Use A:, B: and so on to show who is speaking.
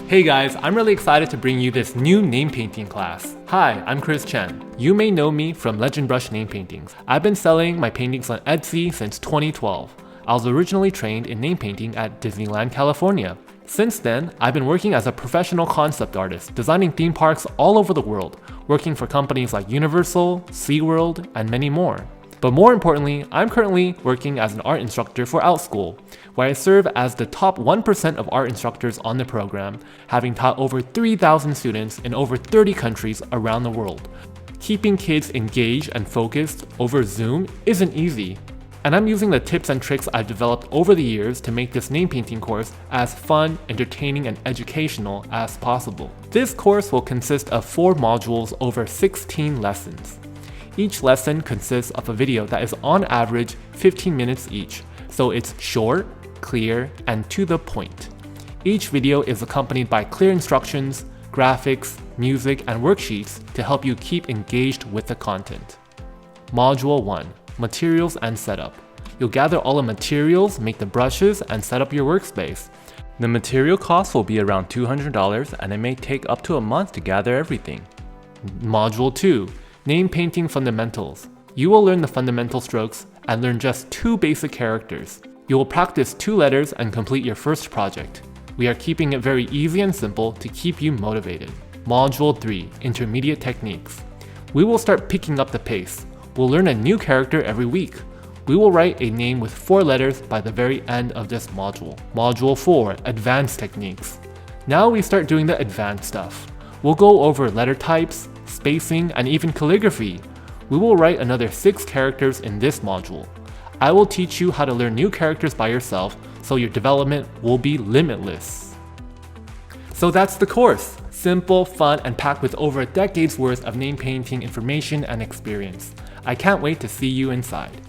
A: Hey guys, I'm really excited to bring you this new name painting class. Hi, I'm Chien. You may know me from Legend Brush name paintings. I've been selling my paintings on Etsy since 2012. I was originally trained in name painting at Disneyland California. Since then, I've been working as a professional concept artist, designing theme parks all over the world, working for companies like Universal, SeaWorld, and many more. But more importantly, I'm currently working as an art instructor for Outschool, where I serve as the top 1% of art instructors on the program, having taught over 3,000 students in over 30 countries around the world. Keeping kids engaged and focused over Zoom isn't easy, and I'm using the tips and tricks I've developed over the years to make this name painting course as fun, entertaining, and educational as possible. This course will consist of 4 modules over 16 lessons. Each lesson consists of a video that is on average 15 minutes each, so it's short, clear, and to the point. Each video is accompanied by clear instructions, graphics, music, and worksheets to help you keep engaged with the content. Module 1. Materials and Setup. You'll gather all the materials, make the brushes, and set up your workspace. The material cost will be around $200 and it may take up to a month to gather everything. Module 2. Name Painting Fundamentals. You will learn the fundamental strokes and learn just 2 basic characters. You will practice 2 letters and complete your first project. We are keeping it very easy and simple to keep you motivated. Module 3. Intermediate Techniques. We will start picking up the pace. We'll learn a new character every week. We will write a name with 4 letters by the very end of this module. Module 4. Advanced Techniques. Now we start doing the advanced stuff. We'll go over letter types, spacing, and even calligraphy. We will write another 6 characters in this module. I will teach you how to learn new characters by yourself, so your development will be limitless. So that's the course. Simple, fun, and packed with over a decade's worth of name painting information and experience. I can't wait to see you inside.